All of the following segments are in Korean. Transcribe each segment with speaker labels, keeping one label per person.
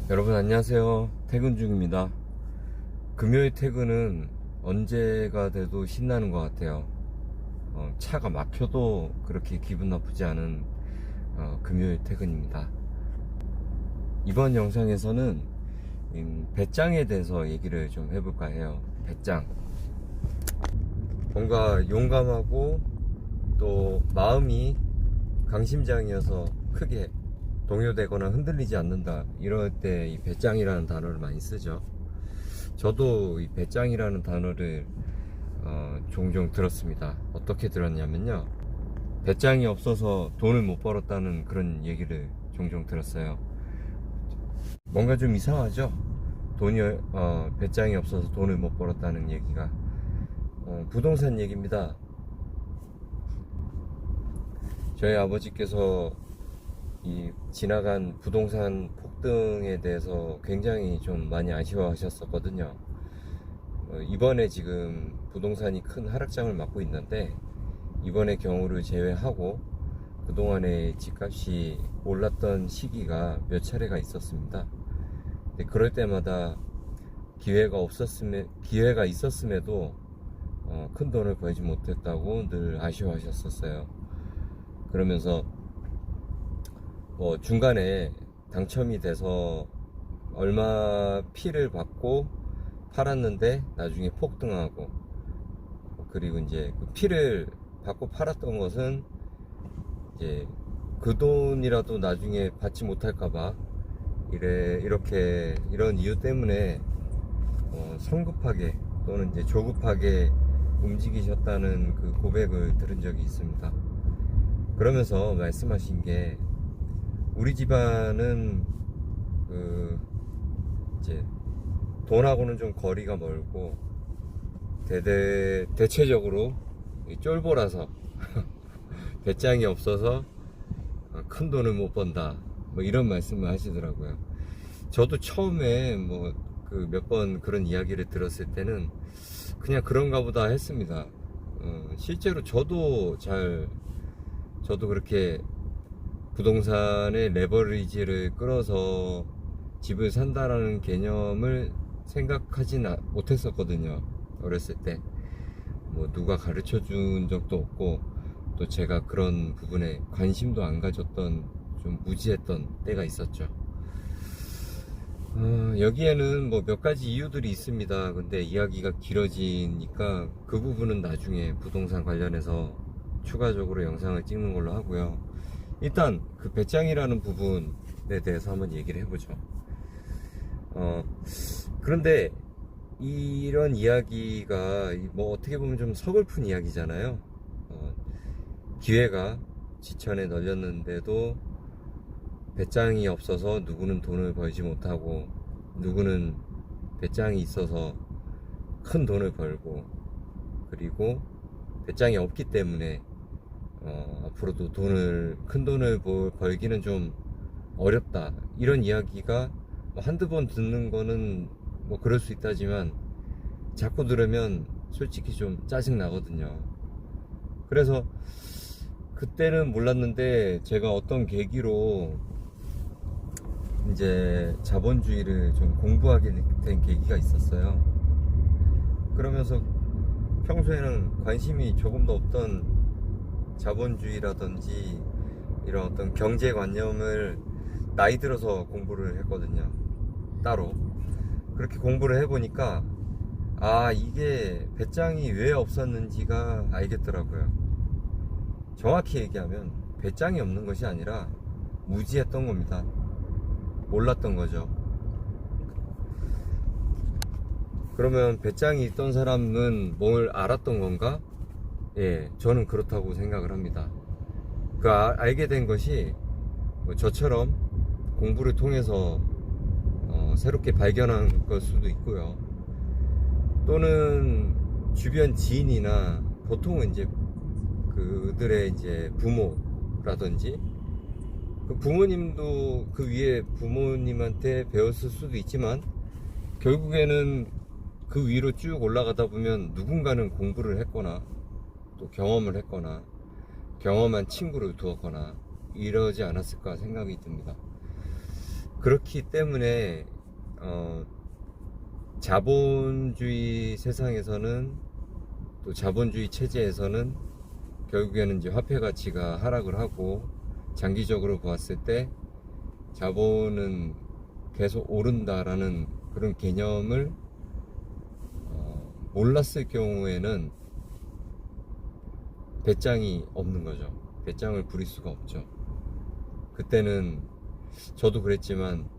Speaker 1: 여러분 안녕하세요. 퇴근 중입니다. 금요일 퇴근은 언제가 돼도 신나는 것 같아요. 차가 막혀도 그렇게 기분 나쁘지 않은 금요일 퇴근입니다. 이번 영상에서는 배짱에 대해서 얘기를 좀 해볼까 해요. 배짱. 뭔가 용감하고 또 마음이 강심장이어서 크게 동요되거나 흔들리지 않는다, 이럴 때 이 배짱이라는 단어를 많이 쓰죠. 저도 이 배짱이라는 단어를 종종 들었습니다. 어떻게 들었냐면요, 배짱이 없어서 돈을 못 벌었다는 그런 얘기를 종종 들었어요. 뭔가 좀 이상하죠? 배짱이 없어서 돈을 못 벌었다는 얘기가. 부동산 얘기입니다. 저희 아버지께서 이 지나간 부동산 폭등에 대해서 굉장히 좀 많이 아쉬워하셨었거든요. 이번에 지금 부동산이 큰 하락장을 맞고 있는데, 이번의 경우를 제외하고 그동안에 집값이 올랐던 시기가 몇 차례가 있었습니다. 근데 그럴 때마다 기회가 있었음에도 큰 돈을 벌지 못했다고 늘 아쉬워하셨었어요. 그러면서 중간에 당첨이 돼서 얼마 피를 받고 팔았는데 나중에 폭등하고, 그리고 이제 그 피를 받고 팔았던 것은 이제 그 돈이라도 나중에 받지 못할까봐 이런 이유 때문에 성급하게 또는 이제 조급하게 움직이셨다는 그 고백을 들은 적이 있습니다. 그러면서 말씀하신 게, 우리 집안은 이제 돈하고는 좀 거리가 멀고 대체적으로 쫄보라서 배짱이 없어서 큰 돈을 못 번다, 뭐 이런 말씀을 하시더라고요. 저도 처음에 몇 번 그런 이야기를 들었을 때는 그냥 그런가 보다 했습니다. 실제로 저도 그렇게 부동산의 레버리지를 끌어서 집을 산다라는 개념을 생각하진 못했었거든요. 어렸을 때 누가 가르쳐 준 적도 없고, 또 제가 그런 부분에 관심도 안 가졌던, 좀 무지했던 때가 있었죠. 여기에는 몇 가지 이유들이 있습니다. 근데 이야기가 길어지니까 그 부분은 나중에 부동산 관련해서 추가적으로 영상을 찍는 걸로 하고요. 일단 그 배짱이라는 부분에 대해서 한번 얘기를 해보죠. 그런데 이런 이야기가 어떻게 보면 좀 서글픈 이야기잖아요. 기회가 지천에 널렸는데도 배짱이 없어서 누구는 돈을 벌지 못하고, 누구는 배짱이 있어서 큰 돈을 벌고, 그리고 배짱이 없기 때문에 앞으로도 큰 돈을 벌기는 좀 어렵다, 이런 이야기가 한두 번 듣는 거는 그럴 수 있다지만, 자꾸 들으면 솔직히 좀 짜증 나거든요. 그래서 그때는 몰랐는데, 제가 어떤 계기로 이제 자본주의를 좀 공부하게 된 계기가 있었어요. 그러면서 평소에는 관심이 조금도 없던 자본주의라든지 이런 어떤 경제관념을 나이 들어서 공부를 했거든요. 따로 그렇게 공부를 해보니까 이게 배짱이 왜 없었는지가 알겠더라고요. 정확히 얘기하면 배짱이 없는 것이 아니라 무지했던 겁니다. 몰랐던 거죠. 그러면 배짱이 있던 사람은 뭘 알았던 건가? 예, 저는 그렇다고 생각을 합니다. 알게 된 것이 저처럼 공부를 통해서 새롭게 발견한 걸 수도 있고요. 또는 주변 지인이나, 보통은 이제 그들의 이제 부모라든지, 그 부모님도 그 위에 부모님한테 배웠을 수도 있지만, 결국에는 그 위로 쭉 올라가다 보면 누군가는 공부를 했거나 또 경험을 했거나 경험한 친구를 두었거나 이러지 않았을까 생각이 듭니다. 그렇기 때문에 자본주의 세상에서는, 또 자본주의 체제에서는 결국에는 이제 화폐 가치가 하락을 하고, 장기적으로 보았을 때 자본은 계속 오른다라는 그런 개념을 몰랐을 경우에는 배짱이 없는 거죠. 배짱을 부릴 수가 없죠. 그때는 저도 그랬지만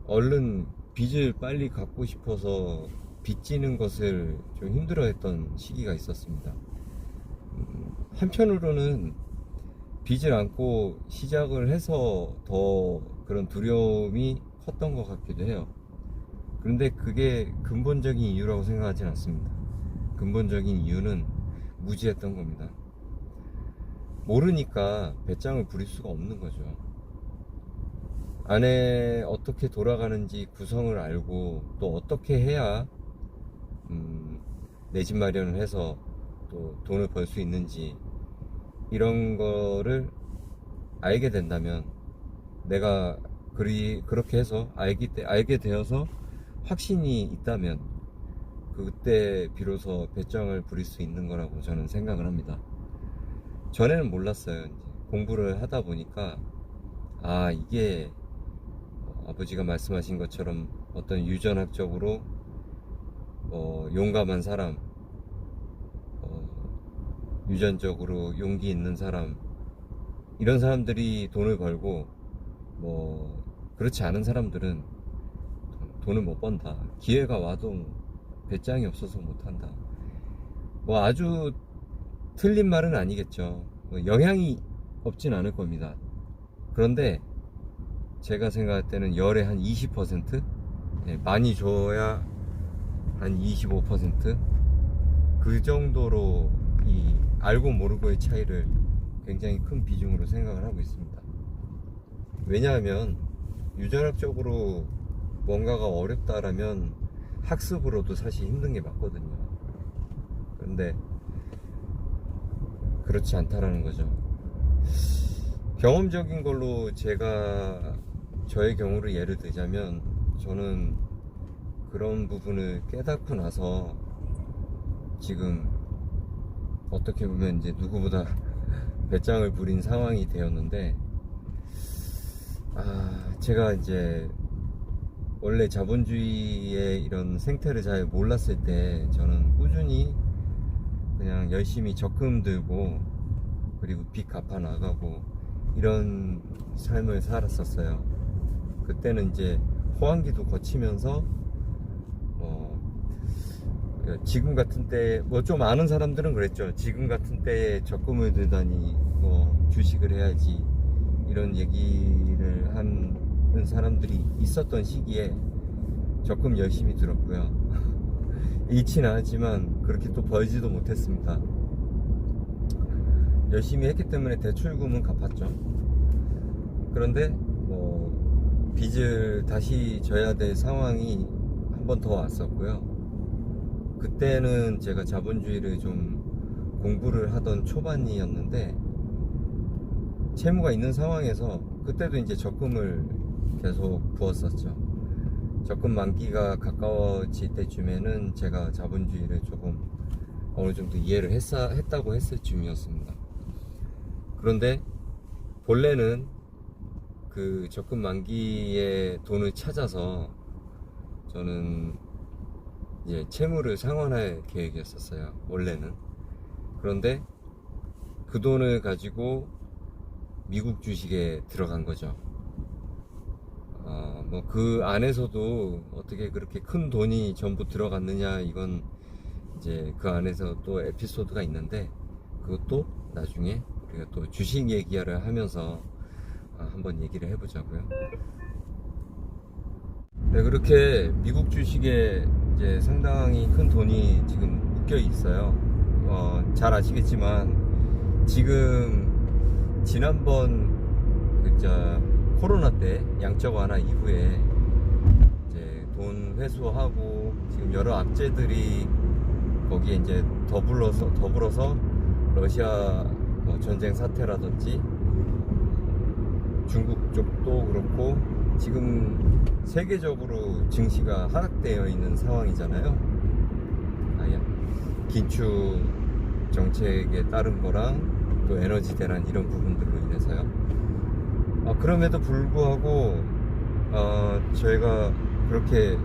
Speaker 1: 얼른 빚을 빨리 갚고 싶어서 빚지는 것을 좀 힘들어했던 시기가 있었습니다. 한편으로는 빚을 안고 시작을 해서 더 그런 두려움이 컸던 것 같기도 해요. 그런데 그게 근본적인 이유라고 생각하진 않습니다. 근본적인 이유는 무지했던 겁니다. 모르니까 배짱을 부릴 수가 없는 거죠. 안에 어떻게 돌아가는지 구성을 알고, 또 어떻게 해야 내 집 마련을 해서 또 돈을 벌 수 있는지, 이런 거를 알게 된다면, 내가 그렇게 해서 알게 되어서 확신이 있다면, 그때 비로소 배짱을 부릴 수 있는 거라고 저는 생각을 합니다. 전에는 몰랐어요. 이제 공부를 하다 보니까, 이게 아버지가 말씀하신 것처럼 어떤 유전학적으로 용감한 사람, 유전적으로 용기 있는 사람, 이런 사람들이 돈을 벌고, 그렇지 않은 사람들은 돈을 못 번다. 기회가 와도 배짱이 없어서 못한다. 아주 틀린 말은 아니겠죠. 영향이 없진 않을 겁니다. 그런데 제가 생각할 때는 열의 한 20%? 많이 줘야 한 25%? 그 정도로 이 알고 모르고의 차이를 굉장히 큰 비중으로 생각을 하고 있습니다. 왜냐하면 유전학적으로 뭔가가 어렵다라면 학습으로도 사실 힘든 게 맞거든요. 그런데 그렇지 않다라는 거죠. 경험적인 걸로 저의 경우를 예를 들자면, 저는 그런 부분을 깨닫고 나서 지금 어떻게 보면 이제 누구보다 배짱을 부린 상황이 되었는데, 제가 이제 원래 자본주의의 이런 생태를 잘 몰랐을 때 저는 꾸준히 그냥 열심히 적금 들고, 그리고 빚 갚아 나가고, 이런 삶을 살았었어요. 그때는 이제 호황기도 거치면서 지금 같은 때 좀 아는 사람들은 그랬죠. 지금 같은 때에 적금을 들다니 주식을 해야지, 이런 얘기를 하는 사람들이 있었던 시기에 적금 열심히 들었고요. 잃지는 않았지만 그렇게 또 벌지도 못했습니다. 열심히 했기 때문에 대출금은 갚았죠. 그런데 빚을 다시 져야 될 상황이 한 번 더 왔었고요. 그때는 제가 자본주의를 좀 공부를 하던 초반이었는데, 채무가 있는 상황에서 그때도 이제 적금을 계속 부었었죠. 적금 만기가 가까워질 때쯤에는 제가 자본주의를 조금 어느 정도 이해를 했다고 했을 쯤이었습니다. 그런데 본래는 그 적금 만기에 돈을 찾아서 저는 이제 채무를 상환할 계획이었었어요, 원래는. 그런데 그 돈을 가지고 미국 주식에 들어간 거죠. 그 안에서도 어떻게 그렇게 큰 돈이 전부 들어갔느냐, 이건 이제 그 안에서 또 에피소드가 있는데, 그것도 나중에 우리가 또 주식 얘기를 하면서 한번 얘기를 해보자고요. 네, 그렇게 미국 주식에 이제 상당히 큰 돈이 지금 묶여 있어요. 잘 아시겠지만 지금 지난번 코로나 때 양적 완화 이후에 이제 돈 회수하고, 지금 여러 악재들이 거기에 이제 더불어서 러시아 전쟁 사태라든지, 중국 쪽도 그렇고 지금 세계적으로 증시가 하락되어 있는 상황이잖아요. 긴축 정책에 따른 거랑 또 에너지 대란 이런 부분들로 인해서요. 그럼에도 불구하고 저희가 그렇게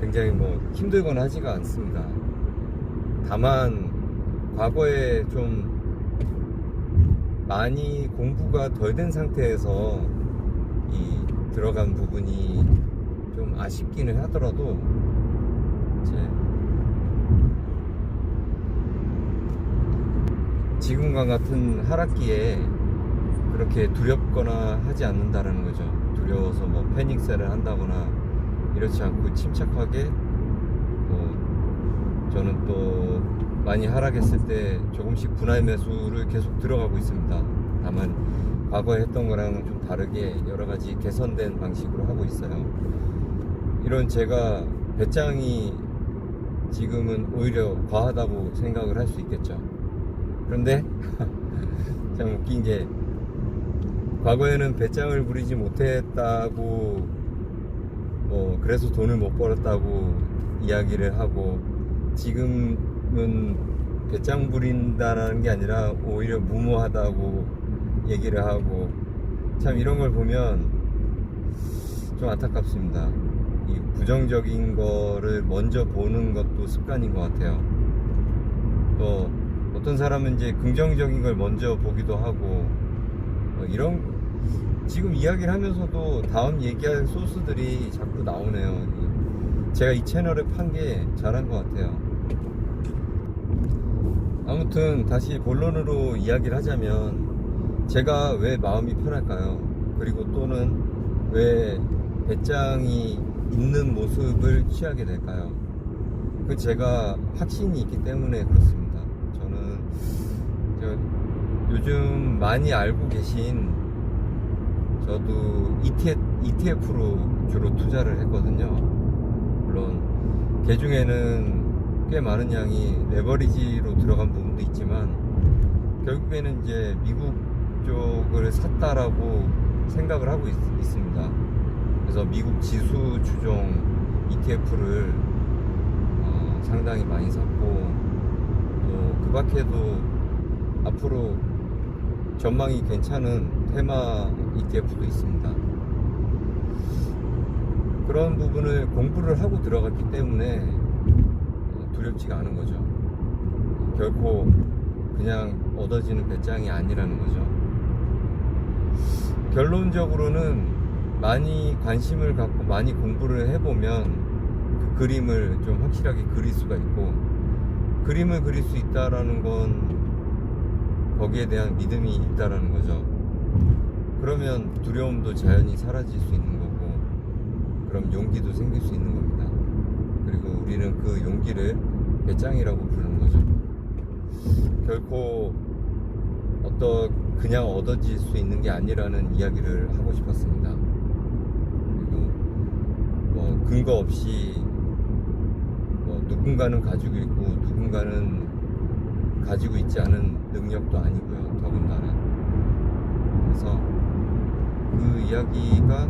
Speaker 1: 굉장히 뭐 힘들거나 하지가 않습니다. 다만 과거에 좀 많이 공부가 덜 된 상태에서 이 들어간 부분이 좀 아쉽기는 하더라도 이제 지금과 같은 하락기에 그렇게 두렵거나 하지 않는다라는 거죠. 두려워서 뭐 패닉셀을 한다거나 이렇지 않고 침착하게 저는 또 많이 하락했을 때 조금씩 분할 매수를 계속 들어가고 있습니다. 다만 과거에 했던 거랑은 좀 다르게 여러 가지 개선된 방식으로 하고 있어요. 이런 제가 배짱이 지금은 오히려 과하다고 생각을 할 수 있겠죠. 그런데 참 웃긴 게 과거에는 배짱을 부리지 못했다고 그래서 돈을 못 벌었다고 이야기를 하고, 지금은 배짱 부린다는 게 아니라 오히려 무모하다고 얘기를 하고, 참 이런 걸 보면 좀 안타깝습니다. 이 부정적인 거를 먼저 보는 것도 습관인 것 같아요. 또 어떤 사람은 이제 긍정적인 걸 먼저 보기도 하고, 이런 지금 이야기를 하면서도 다음 얘기할 소스들이 자꾸 나오네요. 제가 이 채널을 판 게 잘한 것 같아요. 아무튼 다시 본론으로 이야기를 하자면, 제가 왜 마음이 편할까요? 그리고 또는 왜 배짱이 있는 모습을 취하게 될까요? 그 제가 확신이 있기 때문에 그렇습니다. 저는 요즘 많이 알고 계신, 저도 ETF로 주로 투자를 했거든요. 물론 그 중에는 꽤 많은 양이 레버리지로 들어간 부분도 있지만, 결국에는 이제 미국 쪽을 샀다라고 생각을 하고 있습니다. 그래서 미국 지수 추종 ETF를 상당히 많이 샀고, 또 그 밖에도 앞으로 전망이 괜찮은 테마 ETF도 있습니다. 그런 부분을 공부를 하고 들어갔기 때문에 두렵지가 않은 거죠. 결코 그냥 얻어지는 배짱이 아니라는 거죠. 결론적으로는 많이 관심을 갖고 많이 공부를 해보면 그 그림을 좀 확실하게 그릴 수가 있고, 그림을 그릴 수 있다라는 건 거기에 대한 믿음이 있다라는 거죠. 그러면 두려움도 자연히 사라질 수 있는 거고, 그럼 용기도 생길 수 있는 겁니다. 그리고 우리는 그 용기를 배짱이라고 부르는 거죠. 결코 그냥 얻어질 수 있는 게 아니라는 이야기를 하고 싶었습니다. 그리고 근거 없이 누군가는 가지고 있고 누군가는 가지고 있지 않은 능력도 아니고요. 더군다나. 그래서 그 이야기가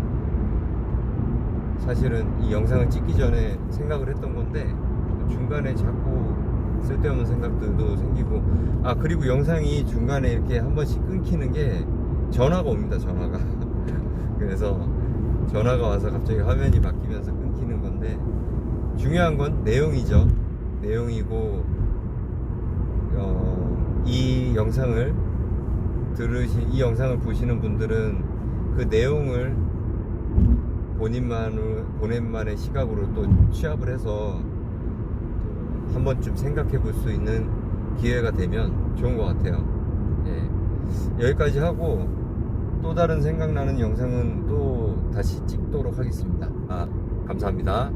Speaker 1: 사실은 이 영상을 찍기 전에 생각을 했던 건데, 중간에 자꾸 쓸데없는 생각들도 생기고, 그리고 영상이 중간에 이렇게 한 번씩 끊기는 게 전화가 옵니다. 전화가. 그래서 전화가 와서 갑자기 화면이 바뀌면서 끊기는 건데, 중요한 건 내용이죠. 내용이고, 이 영상을 이 영상을 보시는 분들은 그 내용을 본인만의 시각으로 또 취합을 해서 한 번쯤 생각해 볼 수 있는 기회가 되면 좋은 것 같아요. 여기까지 하고 또 다른 생각나는 영상은 또 다시 찍도록 하겠습니다. 감사합니다.